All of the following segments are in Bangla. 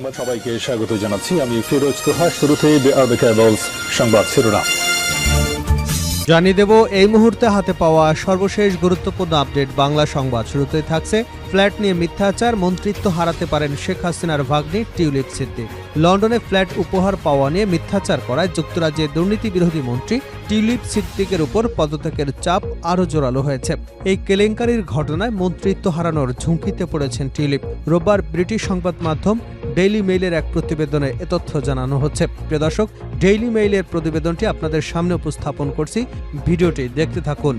সংবাদ সবাইকে স্বাগত জানাচ্ছি। আমি ফিরোজ তোহা। শুরুতেই সংবাদ শিরোনাম জানিয়ে দেব এই মুহূর্তে হাতে পাওয়া সর্বশেষ গুরুত্বপূর্ণ আপডেট বাংলা সংবাদ। শুরুতেই থাকছে ফ্ল্যাট নিয়ে মিথ্যাচার, মন্ত্রিত্ব হারাতে পারেন শেখ হাসিনার ভাগ্নি টিউলিপ সিদ্দিক। লন্ডনে ফ্ল্যাট উপহার পাওয়া নিয়ে মিথ্যাচার করায় যুক্তরাজ্যের দুর্নীতি বিরোধী মন্ত্রী টিউলিপ সিদ্দিকের উপর পদত্যাগের চাপ আরও জোরালো হয়েছে। এই কেলেঙ্কারির ঘটনায় মন্ত্রিত্ব হারানোর ঝুঁকিতে পড়েছেন টিউলিপ। রোববার ব্রিটিশ সংবাদ মাধ্যম ডেইলি মেইলের এক প্রতিবেদনে এ তথ্য জানানো হচ্ছে। প্রিয় দর্শক, ডেইলি মেইলের প্রতিবেদনটি আপনাদের সামনে উপস্থাপন করছি, ভিডিওটি দেখতে থাকুন।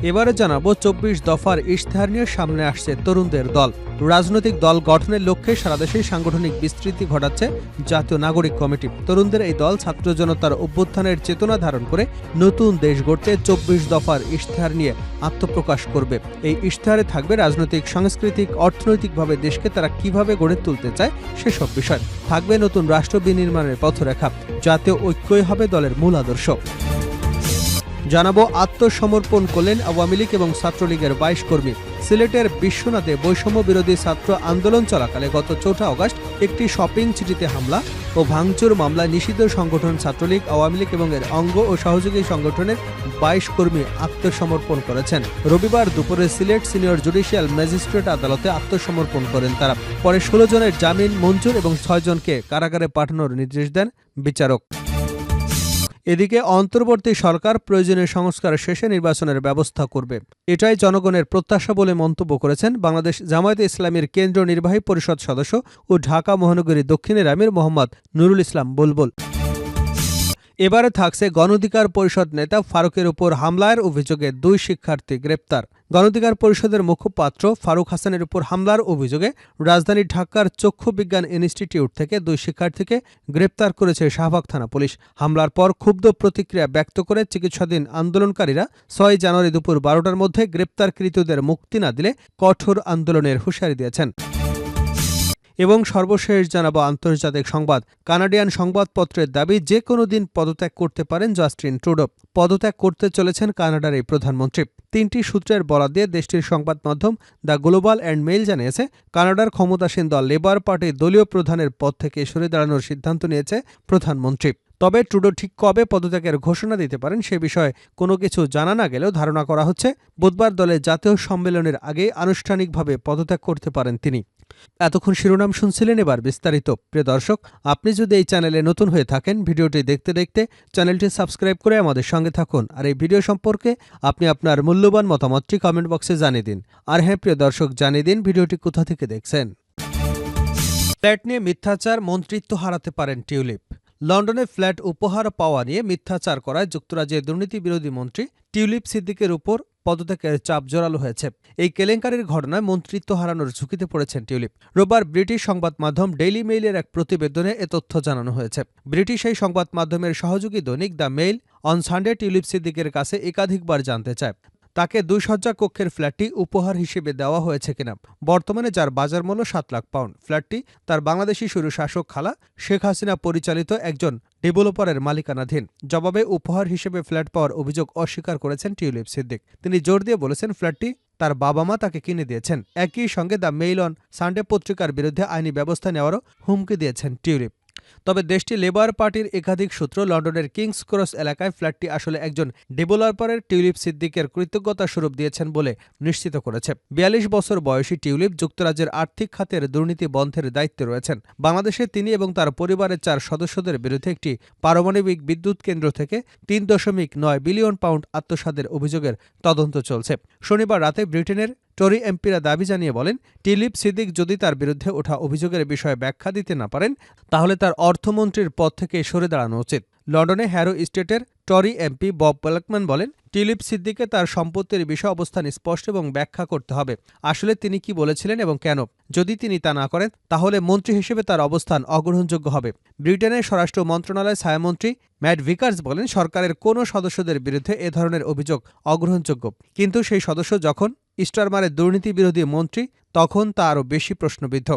এবারে জানাবো ২৪ দফার ইশতেহার নিয়ে সামনে আসছে তরুণদের দল। রাজনৈতিক দল গঠনের লক্ষ্যে সারা দেশে সাংগঠনিক বিস্তৃতি ঘটাচ্ছে জাতীয় নাগরিক কমিটি। তরুণদের এই দল ছাত্র জনতার অভ্যুত্থানের চেতনা ধারণ করে নতুন দেশ গড়তে ২৪ দফার ইশতেহার নিয়ে আত্মপ্রকাশ করবে। এই ইশতেহারে থাকবে রাজনৈতিক, সাংস্কৃতিক, অর্থনৈতিকভাবে দেশকে তারা কিভাবে গড়ে তুলতে চায় সেসব বিষয়। থাকবে নতুন রাষ্ট্র বিনির্মাণের পথরেখা। জাতীয় ঐক্যই হবে দলের মূল আদর্শ। জানাবো আত্মসমর্পণ করলেন আওয়ামী লীগ এবং ছাত্রলীগের ২২ কর্মী। সিলেটের বিশ্বনাথে বৈষম্য বিরোধী ছাত্র আন্দোলন চলাকালে গত ৪ আগস্ট একটি শপিং সিটিতে হামলা ও ভাঙচুর মামলায় নিষিদ্ধ সংগঠন ছাত্রলীগ, আওয়ামী লীগ এবং এর অঙ্গ ও সহযোগী সংগঠনের ২২ কর্মী আত্মসমর্পণ করেছেন। রবিবার দুপুরে সিলেট সিনিয়র জুডিশিয়াল ম্যাজিস্ট্রেট আদালতে আত্মসমর্পণ করেন তারা। পরে ১৬ জনের জামিন মঞ্জুর এবং ৬ জনকে কারাগারে পাঠানোর নির্দেশ দেন বিচারক। এদিকে অন্তর্বর্তী সরকার প্রয়োজনীয় সংস্কার শেষে নির্বাচনের ব্যবস্থা করবে, এটাই জনগণের প্রত্যাশা বলে মন্তব্য করেছেন বাংলাদেশ জামায়াতে ইসলামীর কেন্দ্রীয় নির্বাহী পরিষদ সদস্য ও ঢাকা মহানগরী দক্ষিণের আমির মোহাম্মদ নুরুল ইসলাম বুলবুল। এবারে থাকছে গণঅধিকার পরিষদ নেতা ফারুকের উপর হামলার অভিযোগে ২ শিক্ষার্থী গ্রেপ্তার। গণঅধিকার পরিষদের মুখপাত্র ফারুক হাসানের উপর হামলার অভিযোগে রাজধানী ঢাকার চক্ষু বিজ্ঞান ইনস্টিটিউট থেকে ২ শিক্ষার্থীকে গ্রেপ্তার করেছে শাহবাগ থানা পুলিশ। হামলার পর ক্ষুব্ধ প্রতিক্রিয়া ব্যক্ত করে চিকিৎসাধীন আন্দোলনকারীরা ৬ জানুয়ারি দুপুর ১২টার মধ্যে গ্রেপ্তারকৃতদের মুক্তি না দিলে কঠোর আন্দোলনের হুঁশিয়ারি দিয়েছেন। এবং সর্বশেষ জানাবো আন্তর্জাতিক সংবাদ। কানাডিয়ান সংবাদপত্রের দাবি যে কোনো দিন পদত্যাগ করতে পারেন জাস্টিন ট্রুডো। পদত্যাগ করতে চলেছেন কানাডার এই প্রধানমন্ত্রী। ৩টি সূত্রের বরাত দিয়ে দেশটির সংবাদ মাধ্যম দ্য গ্লোবাল অ্যান্ড মেইল জানিয়েছে, কানাডার ক্ষমতাসীন দল লেবার পার্টির দলীয় প্রধানের পদ থেকে সরে দাঁড়ানোর সিদ্ধান্ত নিয়েছে প্রধানমন্ত্রী। তবে ট্রুডো ঠিক কবে পদত্যাগের ঘোষণা দিতে পারেন সে বিষয়ে কোনো কিছু জানা না গেলেও ধারণা করা হচ্ছে বুধবার দলের জাতীয় সম্মেলনের আগে আনুষ্ঠানিকভাবে পদত্যাগ করতে পারেন তিনি। এতক্ষণ শিরোনাম শুনছিলেন, এবার বিস্তারিত। প্রিয় দর্শক, আপনি যদি এই চ্যানেলে নতুন হয়ে থাকেন, ভিডিওটি দেখতে দেখতে চ্যানেলটি সাবস্ক্রাইব করে আমাদের সঙ্গে থাকুন। আর এই ভিডিও সম্পর্কে আপনি আপনার মূল্যবান মতামতটি কমেন্ট বক্সে জানিয়ে দিন। আর হ্যাঁ প্রিয় দর্শক, জানিয়ে দিন ভিডিওটি কোথা থেকে দেখছেন। ফ্ল্যাট নিয়ে মিথ্যাচার, মন্ত্রিত্ব হারাতে পারেন টিউলিপ। লন্ডনে ফ্ল্যাট উপহার পাওয়া নিয়ে মিথ্যাচার করায় যুক্তরাজ্যের দুর্নীতি বিরোধী মন্ত্রী টিউলিপ সিদ্দিকের উপর পদত্যাগের চাপ জোরালো হয়েছে। এই কেলেঙ্কারির ঘটনায় মন্ত্রিত্ব হারানোর ঝুঁকিতে পড়েছেন টিউলিপ। রোববার ব্রিটিশ সংবাদ মাধ্যম ডেইলি মেইলের এক প্রতিবেদনে এ তথ্য জানানো হয়েছে। ব্রিটিশ এই সংবাদ মাধ্যমের সহযোগী দৈনিক the mail on Sunday tulip সিদ্দিকের কাছে একাধিকবার জানতে চায় তাকে ২ শয্যা কক্ষের ফ্ল্যাটটি উপহার হিসেবে দেওয়া হয়েছে কিনা, বর্তমানে যার বাজার মূল্য ৭ লাখ পাউন্ড। ফ্ল্যাটটি তার বাংলাদেশি শুরু শাসক খালা শেখ হাসিনা পরিচালিত একজন ডেভেলপারের মালিকানাধীন। জবাবে উপহার হিসেবে ফ্ল্যাট পাওয়ার অভিযোগ অস্বীকার করেছেন টিউলিপ সিদ্দিক। তিনি জোর দিয়ে বলেছেন ফ্ল্যাটটি তার বাবা মা তাকে কিনে দিয়েছেন। একই সঙ্গে দ্য মেইল অন সানডে পত্রিকার বিরুদ্ধে আইনি ব্যবস্থা নেওয়ারও হুমকি দিয়েছেন টিউলিপ। তবে দেশটি লেবার পার্টির একাধিক সূত্র লন্ডনের কিংস ক্রস এলাকায় ফ্ল্যাটটি আসলে একজন ডেভেলপারের টিউলিপ সিদ্দিকের কৃতজ্ঞতা স্বরূপ দিয়েছেন বলে নিশ্চিত করেছে। ৪২ বছর বয়সী টিউলিপ যুক্তরাজ্যের আর্থিক খাতের দুর্নীতি বন্ধের দায়িত্বে রয়েছেন। বাংলাদেশে তিনি এবং তার পরিবারের ৪ সদস্যদের বিরুদ্ধে একটি পারমাণবিক বিদ্যুৎ কেন্দ্র থেকে ৩.৯ বিলিয়ন পাউন্ড আত্মসাতের অভিযোগের তদন্ত চলছে। শনিবার রাতে ব্রিটেনের টরি এমপিরা দাবি জানিয়ে বলেন, টিউলিপ সিদ্দিক যদি তার বিরুদ্ধে ওঠা অভিযোগের বিষয়ে ব্যাখ্যা দিতে না পারেন তাহলে তার অর্থমন্ত্রীর পদ থেকে সরে দাঁড়ানো উচিত। লন্ডনে হ্যারো স্টেটের টরি এমপি বব ব্ল্যাকম্যান বলেন, টিউলিপ সিদ্দিককে তার সম্পত্তির বিষয়ে অবস্থান স্পষ্ট এবং ব্যাখ্যা করতে হবে। আসলে তিনি কি বলেছিলেন এবং কেন। যদি তিনি তা না করেন তাহলে মন্ত্রী হিসেবে তার অবস্থান অগ্রহণযোগ্য হবে। ব্রিটেনের স্বরাষ্ট্র মন্ত্রণালয়ের ছায়ামন্ত্রী ম্যাট ভিকার্স বলেন, সরকারের কোনো সদস্যদের বিরুদ্ধে এ ধরনের অভিযোগ অগ্রহণযোগ্য, কিন্তু সেই সদস্য যখন স্টারমারের দুর্নীতি বিরোধী মন্ত্রী তখন তা আরও বেশি প্রশ্নবিদ্ধ।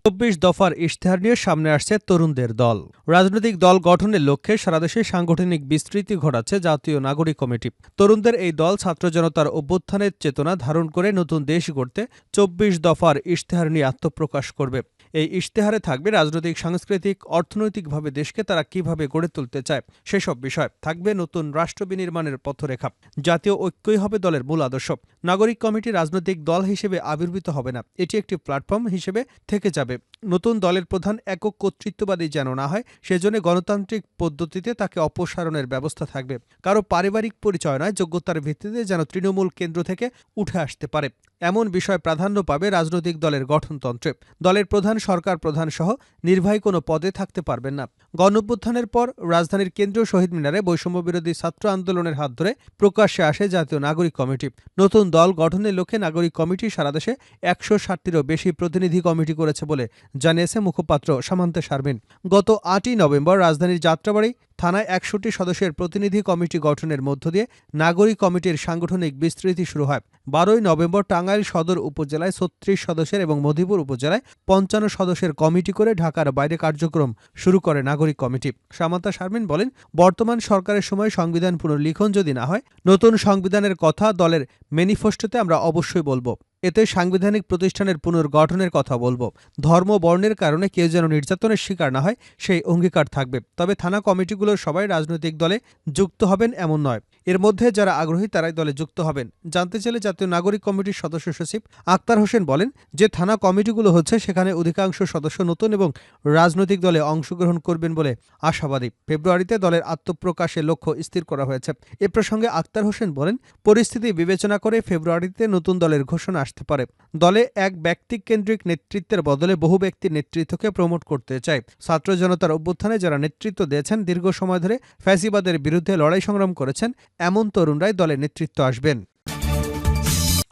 ২৪ দফার ইশতেহার নিয়ে সামনে আসছে তরুণদের দল। রাজনৈতিক দল গঠনের লক্ষ্যে সারা দেশে সাংগঠনিক বিস্তৃতি ঘটাচ্ছে জাতীয় নাগরিক কমিটি। তরুণদের এই দল ছাত্র জনতার অভ্যুত্থানের চেতনা ধারণ করে নতুন দেশ গড়তে ২৪ দফার ইশতেহার নিয়ে আত্মপ্রকাশ করবে। এই ইশতেহারে থাকবে রাজনৈতিক, সাংস্কৃতিক, অর্থনৈতিকভাবে দেশকে তারা কিভাবে গড়ে তুলতে চায় সেসব বিষয়। থাকবে নতুন রাষ্ট্র বিনির্মাণের পথরেখা। জাতীয় ঐক্যই হবে দলের মূল আদর্শ। নাগরিক কমিটি রাজনৈতিক দল হিসেবে আবির্ভূত হবে না, এটি একটি প্ল্যাটফর্ম হিসেবে থেকে যাবে। নতুন দলের প্রধান একক কর্তৃত্ববাদী যেন না হয়, সেজন্য গণতান্ত্রিক পদ্ধতিতে তাকে অপসারণের ব্যবস্থা থাকবে। কারো পারিবারিক পরিচয় নয়, যোগ্যতার ভিত্তিতে যেন তৃণমূল কেন্দ্র থেকে উঠে আসতে পারে, এমন বিষয় প্রাধান্য পাবে রাজনৈতিক দলের গঠনতন্ত্রে। দলের প্রধান, সরকার প্রধান সহ নির্বাহী কোনো পদে থাকতে পারবেন না। গণঅভ্যুত্থানের পর রাজধানীর কেন্দ্রীয় শহীদ মিনারে বৈষম্যবিরোধী ছাত্র আন্দোলনের হাত ধরে প্রকাশ্যে আসে জাতীয় নাগরিক কমিটি। নতুন দল গঠনের লক্ষ্যে নাগরিক কমিটি সারা দেশে ১৬০টিরও বেশি প্রতিনিধি কমিটি করেছে বলে জানিয়েছে মুখপাত্র সামান্তা শারমিন। গত ৮ই নভেম্বর রাজধানীর যাত্রাবাড়ী থানায় ১৬০ সদস্যের প্রতিনিধি কমিটি গঠনের মধ্য দিয়ে নাগরিক কমিটির সাংগঠনিক বিস্তৃতি শুরু হয়। ১২ই নভেম্বর টাঙ্গাইল সদর উপজেলায় ৩৬ সদস্যের এবং মধুপুর উপজেলায় ৫৫ সদস্যের কমিটি করে ঢাকার বাইরে কার্যক্রম শুরু করে নাগরিক কমিটি। সামান্তা শারমিন বলেন, বর্তমান সরকারের সময় সংবিধান পুনর্লিখন যদি না হয়, নতুন সংবিধানের কথা দলের ম্যানিফেস্টোতে আমরা অবশ্যই বলবো। এতে সাংবিধানিক প্রতিষ্ঠানের পুনর্গঠনের কথা বলবো। ধর্ম, বর্ণের কারণে কেউ যেন নির্যাতনের শিকার না হয়, সেই অঙ্গীকার থাকবে। তবে থানা কমিটিগুলোর সবাই রাজনৈতিক দলে যুক্ত হবেন এমন নয়। এর মধ্যে যারা আগ্রহী তারাই দলে যুক্ত হবেন। জানতে চাইলে জাতীয় নাগরিক কমিটির সদস্য সচিব আক্তার হোসেন বলেন, যে থানা কমিটিগুলো হচ্ছে সেখানে অধিকাংশ সদস্য নতুন এবং রাজনৈতিক দলে অংশগ্রহণ করবেন বলে আশাবাদী। ফেব্রুয়ারিতে দলের আত্মপ্রকাশের লক্ষ্য স্থির করা হয়েছে। এ প্রসঙ্গে আক্তার হোসেন বলেন, পরিস্থিতি বিবেচনা করে ফেব্রুয়ারিতে নতুন দলের ঘোষণা আসতে পারে। দলে এক ব্যক্তিকেন্দ্রিক নেতৃত্বের বদলে বহু ব্যক্তির নেতৃত্বকে প্রমোট করতে চায়। ছাত্র জনতার অভ্যুত্থানে যারা নেতৃত্ব দিয়েছেন, দীর্ঘ সময় ধরে ফ্যাসিবাদের বিরুদ্ধে লড়াই সংগ্রাম করেছেন, এমন তরুণরাই দলে নেতৃত্ব আসবেন।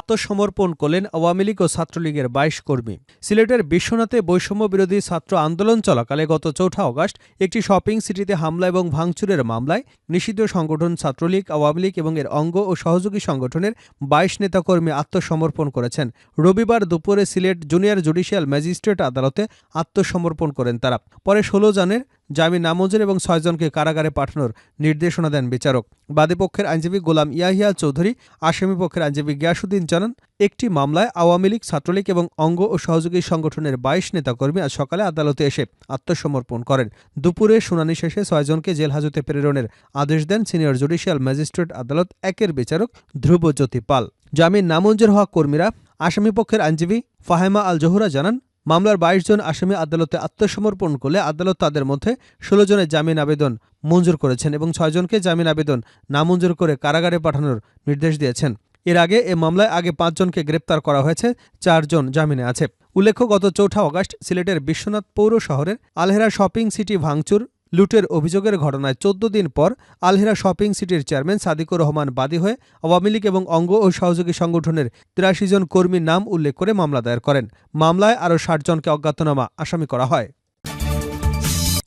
আত্মসমর্পণ করলেন আওয়ামী লীগ ও ছাত্রলীগের ২২ কর্মী। সিলেটের বিশ্বনাথে বৈষম্য বিরোধী ছাত্র আন্দোলন চলাকালে গত ৪ আগস্ট একটি শপিং সিটিতে হামলা এবং ভাঙচুরের মামলায় নিষিদ্ধ সংগঠন ছাত্রলীগ, আওয়ামী লীগ এবং এর অঙ্গ ও সহযোগী সংগঠনের ২২ নেতাকর্মী আত্মসমর্পণ করেছেন। রবিবার দুপুরে সিলেট জুনিয়র জুডিশিয়াল ম্যাজিস্ট্রেট আদালতে আত্মসমর্পণ করেন তারা। পরে ১৬ জনের জামিন নামঞ্জুর এবং ৬ জনকে কারাগারে পাঠানোর নির্দেশনা দেন বিচারক। বাদীপক্ষের আইনজীবী গোলাম ইয়াহিয়া চৌধুরী, আসামিপক্ষের আইনজীবী গিয়াসউদ্দিন জানান, একটি মামলায় আওয়ামী লীগ, ছাত্রলীগ এবং অঙ্গ ও সহযোগী সংগঠনের ২২ নেতাকর্মী আজ সকালে আদালতে এসে আত্মসমর্পণ করেন। দুপুরে শুনানি শেষে ৬ জনকে জেল হাজতে প্রেরণের আদেশ দেন সিনিয়র জুডিশিয়াল ম্যাজিস্ট্রেট আদালত ১-এর বিচারক ধ্রুবজ্যোতি পাল। জামিন নামঞ্জুর হওয়া কর্মীরা আসামিপক্ষের আইনজীবী ফাহেমা আল জহুরা জানান, মামলার ২২ জন আসামি আদালতে আত্মসমর্পণ করলে আদালত তাদের মধ্যে ১৬ জনের জামিন আবেদন মঞ্জুর করেছেন এবং ৬ জনকে জামিন আবেদন নামঞ্জুর করে কারাগারে পাঠানোর নির্দেশ দিয়েছেন। এর আগে এ মামলায় আগে ৫ জনকে গ্রেপ্তার করা হয়েছে, ৪ জন জামিনে আছে। উল্লেখ্য, গত ৪ আগস্ট সিলেটের বিশ্বনাথ পৌর শহরের আলহেরা শপিং সিটি ভাঙচুর, লুটের অভিযোগের ঘটনায় ১৪ দিন পর আলহেরা শপিং সিটির চেয়ারম্যান সাদিকুর রহমান বাদী হয়ে আওয়ামী লীগ এবং অঙ্গ ও সহযোগী সংগঠনের ৮৩ জন কর্মীর নাম উল্লেখ করে মামলা দায়ের করেন। মামলায় আরও ৬০ জনকে অজ্ঞাতনামা আসামি করা হয়।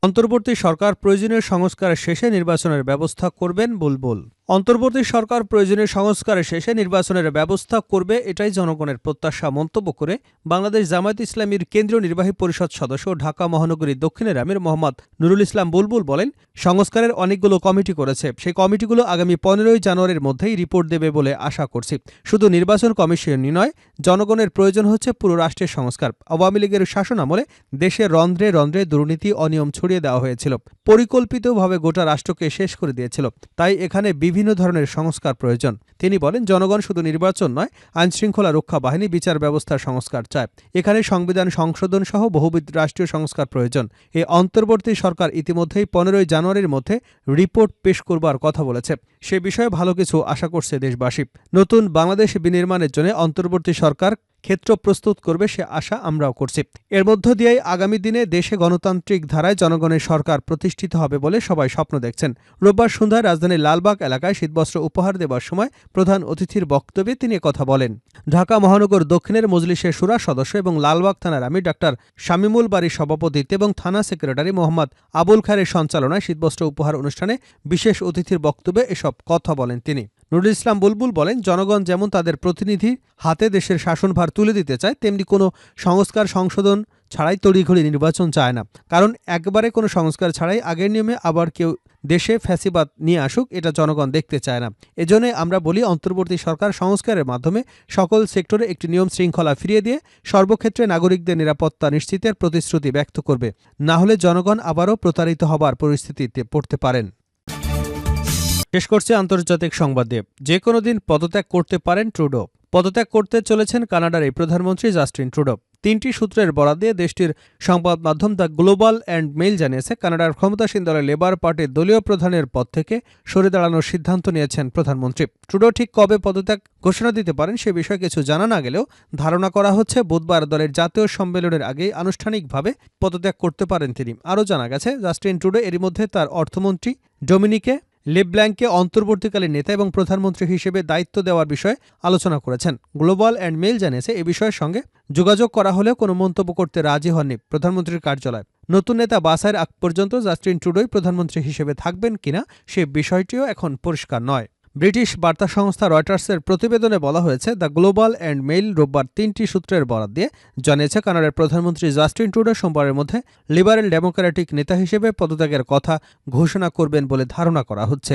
অন্তর্বর্তী সরকার প্রয়োজনীয় সংস্কার শেষে নির্বাচনের ব্যবস্থা করবেন বুলবুল। অন্তর্বর্তী সরকার প্রয়োজনীয় সংস্কারের শেষে নির্বাচনের ব্যবস্থা করবে, এটাই জনগণের প্রত্যাশা মন্তব্য করে বাংলাদেশ জামায়াত ইসলামীর কেন্দ্রীয় নির্বাহী পরিষদ সদস্য ঢাকা মহানগরী দক্ষিণের আমির মোহাম্মদ নুরুল ইসলাম বুলবুল বলেন, সংস্কারের অনেকগুলো কমিটি করেছে, সেই কমিটিগুলো আগামী ১৫ই জানুয়ারির মধ্যেই রিপোর্ট দেবে বলে আশা করছি। শুধু নির্বাচন কমিশনই নয়, জনগণের প্রয়োজন হচ্ছে পুরো রাষ্ট্রের সংস্কার। আওয়ামী লীগের শাসন আমলে দেশের রন্ধ্রে রন্ধ্রে দুর্নীতি, অনিয়ম ছড়িয়ে দেওয়া হয়েছিল, পরিকল্পিতভাবে গোটা রাষ্ট্রকে শেষ করে দিয়েছিল। তাই এখানে বিভিন্ন ধরনের সংস্কার প্রয়োজন। তিনি বলেন, জনগণ শুধু নির্বাচন নয়, আইনশৃঙ্খলা রক্ষা বাহিনী, বিচার ব্যবস্থার সংস্কার চায়। এখানে সংবিধান সংশোধন সহ বহুবিধ রাষ্ট্রীয় সংস্কার প্রয়োজন। এই অন্তর্বর্তী সরকার ইতিমধ্যেই ১৫ই জানুয়ারির মধ্যে রিপোর্ট পেশ করবার কথা বলেছে। সে বিষয়ে ভালো কিছু আশা করছে দেশবাসী। নতুন বাংলাদেশ বিনির্মাণের জন্য অন্তর্বর্তী সরকার ক্ষেত্র প্রস্তুত করবে, সে আশা আমরাও করছি। এর মধ্য দিয়েই আগামী দিনে দেশে গণতান্ত্রিক ধারায় জনগণের সরকার প্রতিষ্ঠিত হবে বলে সবাই স্বপ্ন দেখছেন। রোববার সন্ধ্যায় রাজধানীর লালবাগ এলাকায় শীতবস্ত্র উপহার দেওয়ার সময় প্রধান অতিথির বক্তব্যে তিনি কথা বলেন। ঢাকা মহানগর দক্ষিণের মজলিসে শুরা সদস্য এবং লালবাগ থানার আমির ডাক্তার শামিমুল বারীর সভাপতিত্বে এবং থানা সেক্রেটারি মোহাম্মদ আবুল খায়ের সঞ্চালনায় শীতবস্ত্র উপহার অনুষ্ঠানে বিশেষ অতিথির বক্তব্যে এসব কথা বলেন তিনি। নুরুল ইসলাম বুলবুল বলেন, জনগণ যেমন তাদের প্রতিনিধি হাতে দেশের শাসনভার তুলে দিতে চায়, তেমনি কোনো সংস্কার সংশোধন ছাড়াই তড়িঘড়ি নির্বাচন চায় না, কারণ একবারে কোনো সংস্কার ছাড়াই আগের নিয়মে আবার কেউ দেশে ফ্যাসিবাদ নিয়ে আসুক, এটা জনগণ দেখতে চায় না। এজন্য আমরা বলি, অন্তর্বর্তী সরকার সংস্কারের মাধ্যমে সকল সেক্টরে একটি নিয়ম শৃঙ্খলা ফিরিয়ে দিয়ে সর্বক্ষেত্রে নাগরিকদের নিরাপত্তা নিশ্চিতের প্রতিশ্রুতি ব্যক্ত করবে। না হলে জনগণ আবারও প্রতারিত হবার পরিস্থিতিতে পড়তে পারেন। শেষ করছে আন্তর্জাতিক সংবাদ দিয়ে। যে কোনো দিন পদত্যাগ করতে পারেন ট্রুডো। পদত্যাগ করতে চলেছেন কানাডার এই প্রধানমন্ত্রী জাস্টিন ট্রুডো। 3টি সূত্রের বরাত দিয়ে দেশটির সংবাদ মাধ্যম দ্য গ্লোবাল অ্যান্ড মেইল জানিয়েছে, কানাডার ক্ষমতাসীন দলের লেবার পার্টির দলীয় প্রধানের পদ থেকে সরে দাঁড়ানোর সিদ্ধান্ত নিয়েছেন প্রধানমন্ত্রী। ট্রুডো ঠিক কবে পদত্যাগ ঘোষণা দিতে পারেন সে বিষয়ে কিছু জানা না গেলেও ধারণা করা হচ্ছে বুধবার দলের জাতীয় সম্মেলনের আগেই আনুষ্ঠানিকভাবে পদত্যাগ করতে পারেন তিনি। আরও জানা গেছে, জাস্টিন ট্রুডো এরই মধ্যে তার অর্থমন্ত্রী ডমিনিকে লেব্ল্যাঙ্ককে অন্তর্বর্তীকালীন নেতা এবং প্রধানমন্ত্রী হিসেবে দায়িত্ব দেওয়ার বিষয়ে আলোচনা করেছেন। গ্লোবাল অ্যান্ড মেইল জানিয়েছে, এ বিষয়ের সঙ্গে যোগাযোগ করা হলেও কোনো মন্তব্য করতে রাজি হননি প্রধানমন্ত্রীর কার্যালয়। নতুন নেতা বাছাইয়ের আগ পর্যন্ত জাস্টিন ট্রুডোই প্রধানমন্ত্রী হিসেবে থাকবেন কিনা সে বিষয়টিও এখন পরিষ্কার নয়। ব্রিটিশ বার্তা সংস্থা রয়টার্সের প্রতিবেদনে বলা হয়েছে, দ্য গ্লোবাল অ্যান্ড মেইল রোববার 3টি সূত্রের বরাত দিয়ে জানিয়েছে, কানাডার প্রধানমন্ত্রী জাস্টিন ট্রুডো সোমবারের মধ্যে লিবারেল ডেমোক্রেটিক নেতা হিসেবে পদত্যাগের কথা ঘোষণা করবেন বলে ধারণা করা হচ্ছে।